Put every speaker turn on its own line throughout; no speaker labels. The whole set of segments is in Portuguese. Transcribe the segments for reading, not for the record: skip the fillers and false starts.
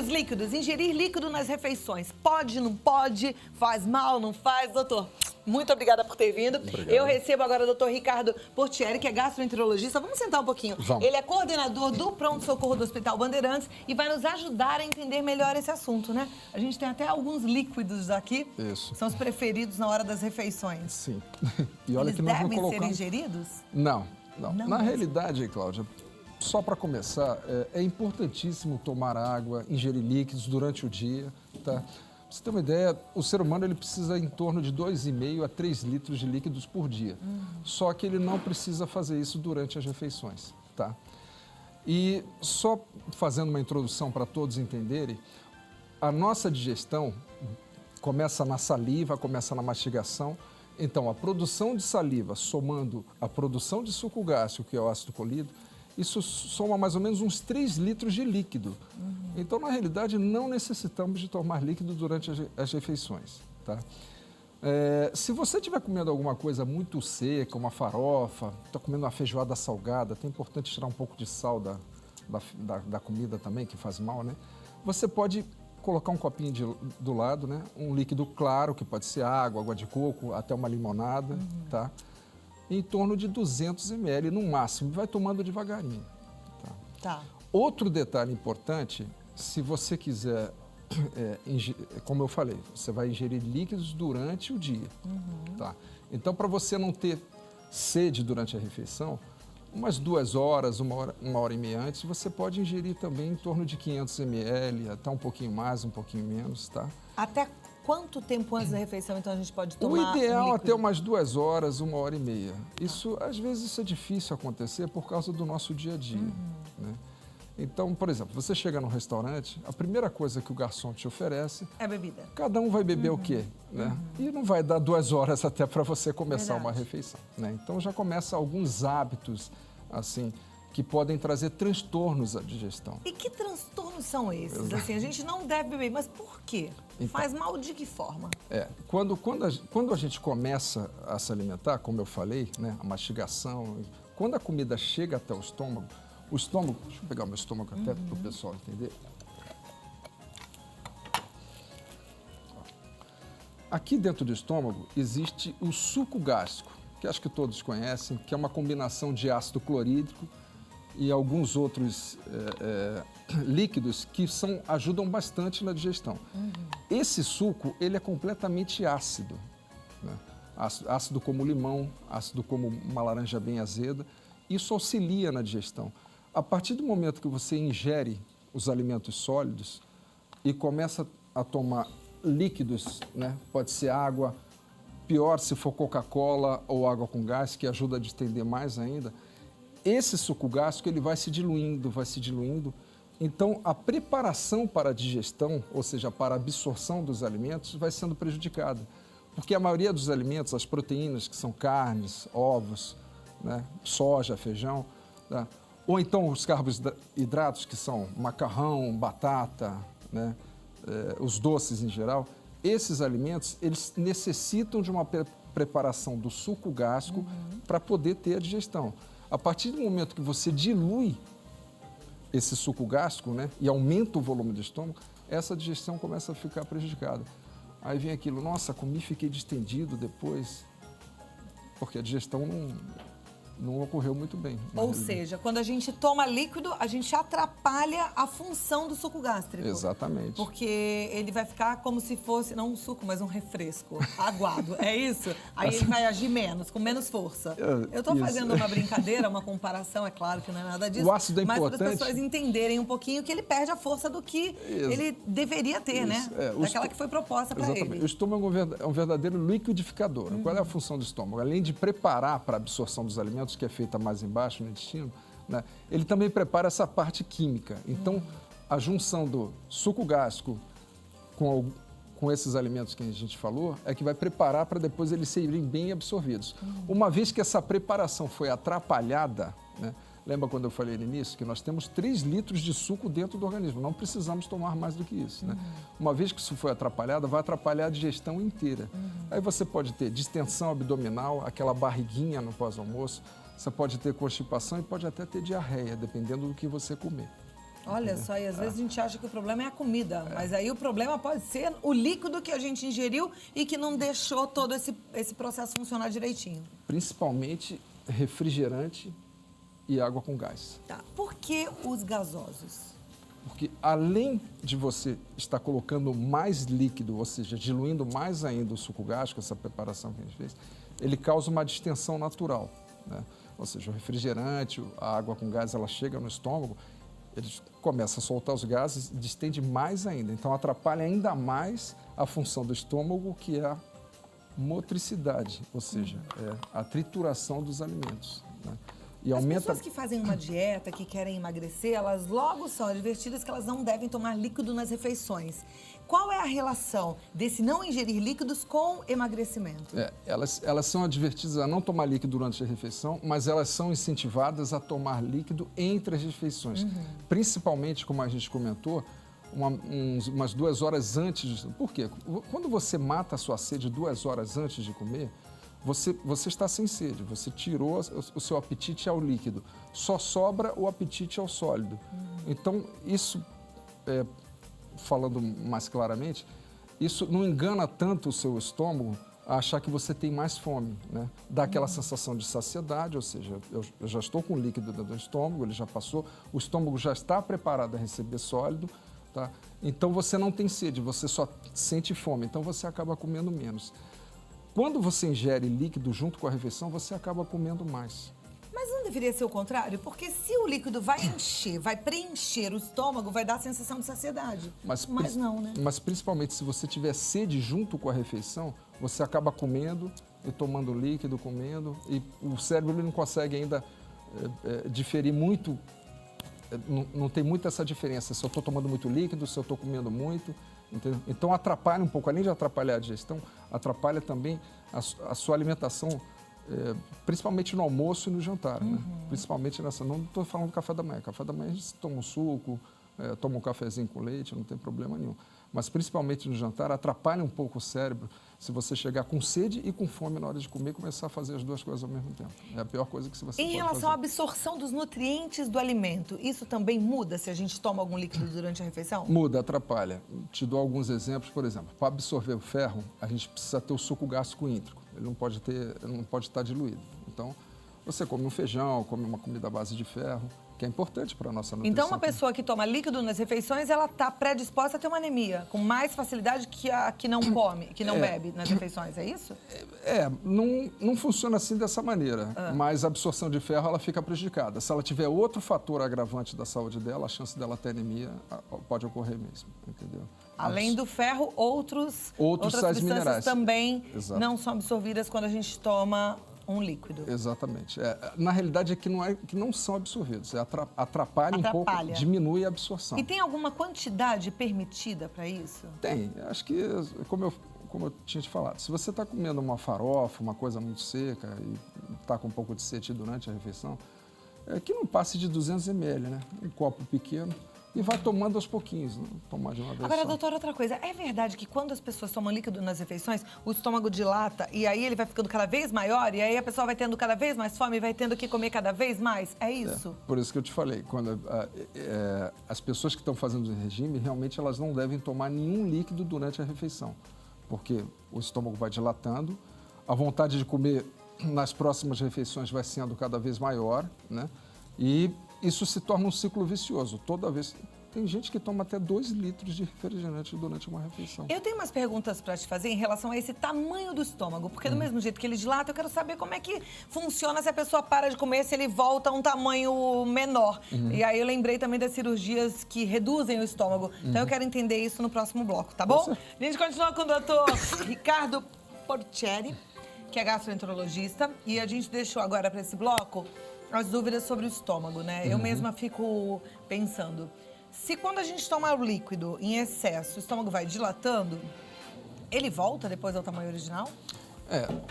Sobre os líquidos, ingerir líquido nas refeições, pode, não pode, faz mal, não faz? Doutor, muito obrigada por ter vindo.
Obrigado.
Eu recebo agora o doutor Ricardo Portieri, que é gastroenterologista. Vamos sentar um pouquinho.
Vamos.
Ele é coordenador do pronto-socorro do Hospital Bandeirantes e vai nos ajudar a entender melhor esse assunto, né? A gente tem até alguns líquidos aqui.
Isso.
São os preferidos na hora das refeições.
Sim. E olha
Eles
que nós não
devem ser
colocamos...
ingeridos?
Não.
Não
Na
mesmo.
realidade, Cláudia, só para começar, é importantíssimo tomar água, ingerir líquidos durante o dia, tá? Pra você ter uma ideia, o ser humano ele precisa em torno de 2,5 a 3 litros de líquidos por dia. Só que ele não precisa fazer isso durante as refeições, tá? E só fazendo uma introdução para todos entenderem, a nossa digestão começa na saliva, começa na mastigação. Então, a produção de saliva somando a produção de suco gástrico, que é o ácido colídrico, isso soma mais ou menos uns 3 litros de líquido. Então, na realidade, não necessitamos de tomar líquido durante as refeições, tá? Se você estiver comendo alguma coisa muito seca, uma farofa, está comendo uma feijoada salgada, é importante tirar um pouco de sal da comida também, que faz mal, né? Você pode colocar um copinho do lado, né? Um líquido claro, que pode ser água de coco, até uma limonada, tá? Em torno de 200 ml no máximo, vai tomando devagarinho.
Tá.
Outro detalhe importante, se você quiser, como eu falei, você vai ingerir líquidos durante o dia, tá? Então, para você não ter sede durante a refeição, umas 2 horas, uma hora e meia antes, você pode ingerir também em torno de 500 ml, até um pouquinho mais, um pouquinho menos, tá?
Até quanto tempo antes da refeição, então, a gente pode tomar
O ideal
um
até
líquido?
umas 2 horas, uma hora e meia. Isso, às vezes, isso é difícil acontecer por causa do nosso dia a dia, né? Então, por exemplo, você chega num restaurante, a primeira coisa que o garçom te oferece,
É bebida.
cada um vai beber o quê, né? E não vai dar 2 horas até para você começar uma
Verdade.
refeição, né? Então, já começa alguns hábitos, assim, que podem trazer transtornos à digestão.
E que transtornos são esses? Assim, a gente não deve beber, mas por quê?
Então.
Faz mal de que forma?
Quando a gente começa a se alimentar, como eu falei, né, a mastigação, quando a comida chega até o estômago, deixa eu pegar o meu estômago até para o pessoal entender. Aqui dentro do estômago existe o suco gástrico, que acho que todos conhecem, que é uma combinação de ácido clorídrico e alguns outros líquidos que ajudam bastante na digestão. Esse suco, ele é completamente ácido, né? Ácido como limão, ácido como uma laranja bem azeda. Isso auxilia na digestão. A partir do momento que você ingere os alimentos sólidos e começa a tomar líquidos, né? Pode ser água, pior se for Coca-Cola ou água com gás, que ajuda a distender mais ainda, esse suco gástrico ele vai se diluindo, vai se diluindo. Então, a preparação para a digestão, ou seja, para a absorção dos alimentos, vai sendo prejudicada. Porque a maioria dos alimentos, as proteínas, que são carnes, ovos, né, soja, feijão, tá? Ou então os carboidratos, que são macarrão, batata, né, os doces em geral, esses alimentos, eles necessitam de uma preparação do suco gástrico para poder ter a digestão. A partir do momento que você dilui esse suco gástrico, né, e aumenta o volume do estômago, essa digestão começa a ficar prejudicada. Aí vem aquilo, nossa, comi e fiquei distendido depois, porque a digestão não ocorreu muito bem.
Ou seja, quando a gente toma líquido, a gente atrapalha a função do suco gástrico.
Exatamente.
Porque ele vai ficar como se fosse, não um suco, mas um refresco aguado. É isso? Aí ele vai agir menos, com menos força. Eu tô
Isso.
fazendo uma brincadeira, uma comparação, é claro que não é nada disso.
O ácido é
mas para as
importante.
pessoas entenderem um pouquinho que ele perde a força do que ele deveria ter, né? Daquela que foi proposta para
Exatamente.
ele.
O estômago é um verdadeiro liquidificador. Qual é a função do estômago? Além de preparar para a absorção dos alimentos, que é feita mais embaixo no intestino, né, ele também prepara essa parte química. Então, a junção do suco gástrico com esses alimentos que a gente falou é que vai preparar para depois eles serem bem absorvidos. Uma vez que essa preparação foi atrapalhada, né, lembra quando eu falei no início que nós temos 3 litros de suco dentro do organismo, não precisamos tomar mais do que isso, né? Uma vez que isso foi atrapalhado, vai atrapalhar a digestão inteira. Aí você pode ter distensão abdominal, aquela barriguinha no pós-almoço, você pode ter constipação e pode até ter diarreia, dependendo do que você comer.
Olha só, e às vezes a gente acha que o problema é a comida, mas aí o problema pode ser o líquido que a gente ingeriu e que não deixou todo esse processo funcionar direitinho.
Principalmente refrigerante e água com gás.
Tá. Por que os gasosos?
Porque além de você estar colocando mais líquido, ou seja, diluindo mais ainda o suco gástrico, essa preparação que a gente fez, ele causa uma distensão natural, né? Ou seja, o refrigerante, a água com gás, ela chega no estômago, ele começa a soltar os gases e distende mais ainda. Então, atrapalha ainda mais a função do estômago, que é a motricidade, ou seja, é a trituração dos alimentos, né? E
As
aumenta...
pessoas que fazem uma dieta, que querem emagrecer, elas logo são advertidas que elas não devem tomar líquido nas refeições. Qual é a relação desse não ingerir líquidos com emagrecimento?
Elas são advertidas a não tomar líquido durante a refeição, mas elas são incentivadas a tomar líquido entre as refeições. Principalmente, como a gente comentou, umas 2 horas antes. Por quê? Quando você mata a sua sede 2 horas antes de comer, você está sem sede, você tirou o seu apetite ao líquido, só sobra o apetite ao sólido. Então, isso, falando mais claramente, isso não engana tanto o seu estômago a achar que você tem mais fome, né? Dá aquela sensação de saciedade, ou seja, eu já estou com líquido dentro do estômago, ele já passou, o estômago já está preparado a receber sólido, tá? Então, você não tem sede, você só sente fome, então você acaba comendo menos. Quando você ingere líquido junto com a refeição, você acaba comendo mais.
Mas não deveria ser o contrário? Porque se o líquido vai encher, vai preencher o estômago, vai dar a sensação de saciedade. Mas não, né?
Mas principalmente se você tiver sede junto com a refeição, você acaba comendo e tomando líquido, comendo, e o cérebro ele não consegue ainda diferir muito, não tem muito essa diferença, se eu estou tomando muito líquido, se eu estou comendo muito. Entendeu? Então atrapalha um pouco, além de atrapalhar a digestão, atrapalha também a sua alimentação, principalmente no almoço e no jantar, né? Principalmente nessa, não estou falando do café da manhã. Café da manhã a gente toma um suco, toma um cafezinho com leite, não tem problema nenhum. Mas principalmente no jantar, atrapalha um pouco o cérebro se você chegar com sede e com fome na hora de comer e começar a fazer as duas coisas ao mesmo tempo. É a pior coisa que você pode fazer.
Em relação à absorção dos nutrientes do alimento, isso também muda se a gente toma algum líquido durante a refeição?
Muda, atrapalha. Te dou alguns exemplos, por exemplo, para absorver o ferro, a gente precisa ter o suco gástrico íntrico. Ele não pode estar diluído. Então, você come um feijão, come uma comida à base de ferro, que é importante para a nossa nutrição.
Então, uma pessoa que toma líquido nas refeições, ela está predisposta a ter uma anemia, com mais facilidade que a que não come, que não bebe nas refeições, é isso?
Não funciona assim dessa maneira, mas a absorção de ferro ela fica prejudicada. Se ela tiver outro fator agravante da saúde dela, a chance dela ter anemia pode ocorrer mesmo, entendeu?
Além do ferro, outras
sais
substâncias
minerais
também
Exato.
não são absorvidas quando a gente toma um líquido.
Exatamente. Na realidade, que não são absorvidos. Atrapalha um pouco, diminui a absorção.
E tem alguma quantidade permitida para isso?
Tem. Acho que, como eu tinha te falado, se você está comendo uma farofa, uma coisa muito seca e está com um pouco de sede durante a refeição, que não passe de 200 ml, né? Um copo pequeno. E vai tomando aos pouquinhos, não tomar de uma vez
Agora,
só.
doutora, outra coisa. É verdade que quando as pessoas tomam líquido nas refeições, o estômago dilata e aí ele vai ficando cada vez maior e aí a pessoa vai tendo cada vez mais fome e vai tendo que comer cada vez mais? É isso?
Por isso que eu te falei, quando as pessoas que estão fazendo regime, realmente elas não devem tomar nenhum líquido durante a refeição, porque o estômago vai dilatando, a vontade de comer nas próximas refeições vai sendo cada vez maior, né? E isso se torna um ciclo vicioso. Toda vez. Tem gente que toma até 2 litros de refrigerante durante uma refeição.
Eu tenho umas perguntas para te fazer em relação a esse tamanho do estômago, porque do mesmo jeito que ele dilata, eu quero saber como é que funciona se a pessoa para de comer, se ele volta a um tamanho menor. E aí eu lembrei também das cirurgias que reduzem o estômago. Então eu quero entender isso no próximo bloco, tá bom? A gente continua com o doutor Ricardo Portieri, que é gastroenterologista, e a gente deixou agora para esse bloco as dúvidas sobre o estômago, né? Eu mesma fico pensando, se quando a gente toma o líquido em excesso, o estômago vai dilatando, ele volta depois ao tamanho original?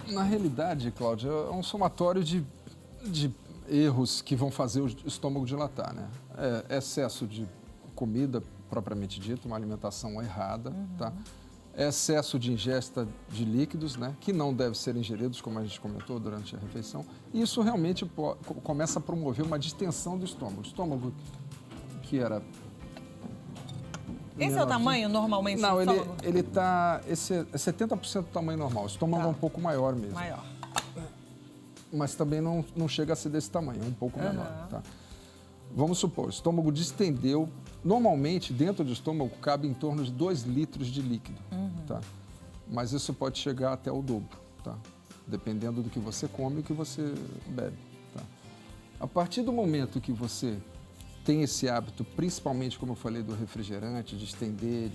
Na realidade, Cláudia, é um somatório de erros que vão fazer o estômago dilatar, né? Excesso de comida, propriamente dito, uma alimentação errada, tá? Excesso de ingesta de líquidos, né, que não devem ser ingeridos, como a gente comentou, durante a refeição. E isso realmente começa a promover uma distensão do estômago. O estômago, que era
Esse é o tamanho normalmente
Não,
do
ele,
estômago?
ele tá... Esse é 70% do tamanho normal. O estômago é um pouco maior mesmo.
Maior.
Mas também não chega a ser desse tamanho, é um pouco menor, tá? Vamos supor, o estômago distendeu. Normalmente, dentro do estômago, cabe em torno de 2 litros de líquido, tá? Mas isso pode chegar até o dobro, tá? Dependendo do que você come e do que você bebe, tá? A partir do momento que você tem esse hábito, principalmente, como eu falei, do refrigerante, de estender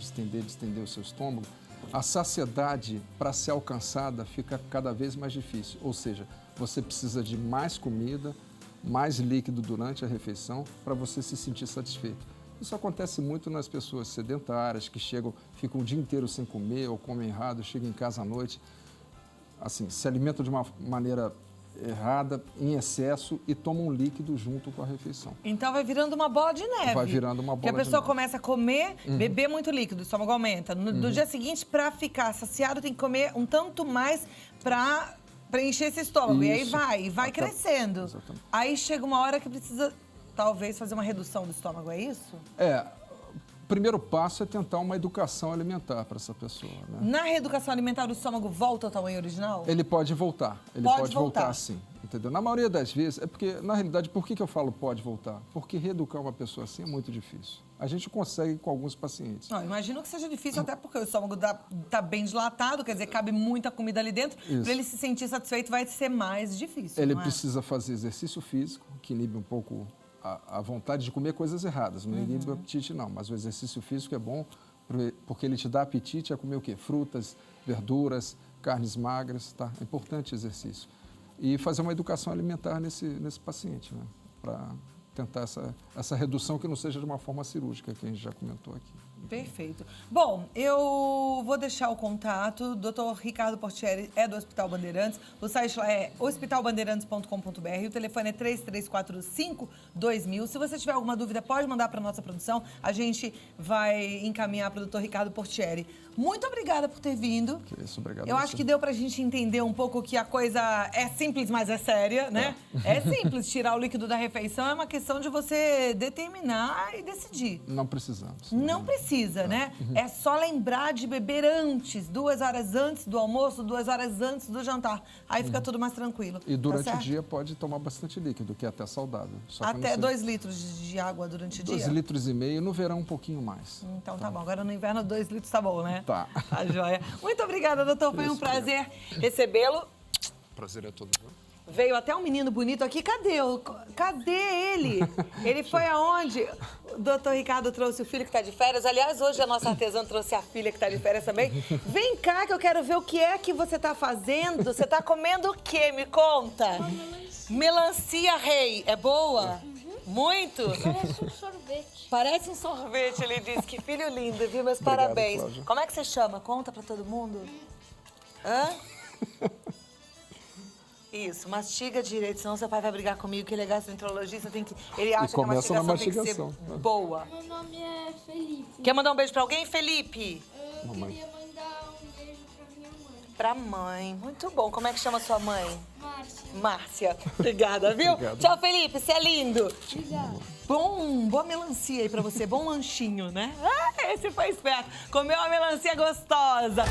o seu estômago, a saciedade, para ser alcançada, fica cada vez mais difícil. Ou seja, você precisa de mais comida, mais líquido durante a refeição para você se sentir satisfeito. Isso acontece muito nas pessoas sedentárias, que ficam o dia inteiro sem comer ou comem errado, chegam em casa à noite, assim, se alimentam de uma maneira errada, em excesso, e tomam líquido junto com a refeição.
Então vai virando uma bola de neve.
Vai virando uma bola de neve.
Que a pessoa começa a comer, beber muito líquido, o estômago aumenta. No dia seguinte, para ficar saciado, tem que comer um tanto mais para preencher esse estômago.
Isso.
E aí vai
Até...
Crescendo.
Exatamente.
Aí chega uma hora que precisa, talvez, fazer uma redução do estômago, é isso?
O primeiro passo é tentar uma educação alimentar para essa pessoa, né?
Na reeducação alimentar, o estômago volta ao tamanho original?
Ele pode voltar. Ele pode voltar sim, entendeu? Na maioria das vezes, é porque, na realidade, por que eu falo pode voltar? Porque reeducar uma pessoa assim é muito difícil. A gente consegue com alguns pacientes.
Não, imagino que seja difícil, até porque o estômago tá bem dilatado, quer dizer, cabe muita comida ali dentro. Para ele se sentir satisfeito, vai ser mais difícil.
Ele
não é?
precisa fazer exercício físico, que inibe um pouco a vontade de comer coisas erradas. Não inibe o apetite, não. Mas o exercício físico é bom porque ele te dá apetite a comer o quê? Frutas, verduras, carnes magras, tá? É importante o exercício. E fazer uma educação alimentar nesse paciente, né? Para tentar essa redução que não seja de uma forma cirúrgica, que a gente já comentou aqui.
Perfeito. Bom, eu vou deixar o contato. O Dr. Ricardo Portieri é do Hospital Bandeirantes. O site lá é hospitalbandeirantes.com.br. O telefone é 3345-2000. Se você tiver alguma dúvida, pode mandar para a nossa produção. A gente vai encaminhar para o Dr. Ricardo Portieri. Muito obrigada por ter vindo.
Que isso, obrigado.
Eu acho que deu para a gente entender um pouco que a coisa é simples, mas é séria, né? É simples. Tirar o líquido da refeição é uma questão de você determinar e decidir.
Não precisamos.
Não precisa, né? É só lembrar de beber antes, 2 horas antes do almoço, 2 horas antes do jantar. Aí fica tudo mais tranquilo.
E durante
tá
o dia pode tomar bastante líquido, que é até saudável. Só que
até 2 litros de água durante o dia?
2,5 litros, no verão um pouquinho mais.
Então tá bom. Agora no inverno 2 litros tá bom, né?
Tá.
Tá joia. Muito obrigada, doutor. Foi um prazer recebê-lo.
Prazer é todo meu.
Veio até um menino bonito aqui. Cadê ele? Ele foi aonde? O doutor Ricardo trouxe o filho que está de férias. Aliás, hoje a nossa artesã trouxe a filha que está de férias também. Vem cá que eu quero ver o que é que você está fazendo. Você está comendo o quê? Me conta. Melancia rei. É boa? Muito?
Parece um sorvete.
Parece um sorvete, ele disse. Que filho lindo, viu? Meus
Obrigado,
parabéns.
Cláudia.
Como é que você chama? Conta pra todo mundo. Hã? Isso, mastiga direito, senão seu pai vai brigar comigo, que ele é gastroenterologista, tem que... Ele acha que a
começa na
mastigação tem que
mastigação.
ser boa.
Meu nome é Felipe.
Quer mandar um beijo pra alguém, Felipe?
Eu
Mamãe.
queria mandar um beijo pra minha mãe,
Pra mãe. Muito bom. Como é que chama sua mãe?
Márcia.
Márcia. Obrigada, viu?
Obrigado.
Tchau, Felipe. Você é lindo.
Obrigada.
Boa melancia aí pra você. Bom lanchinho, né? Ah, esse foi esperto. Comeu uma melancia gostosa.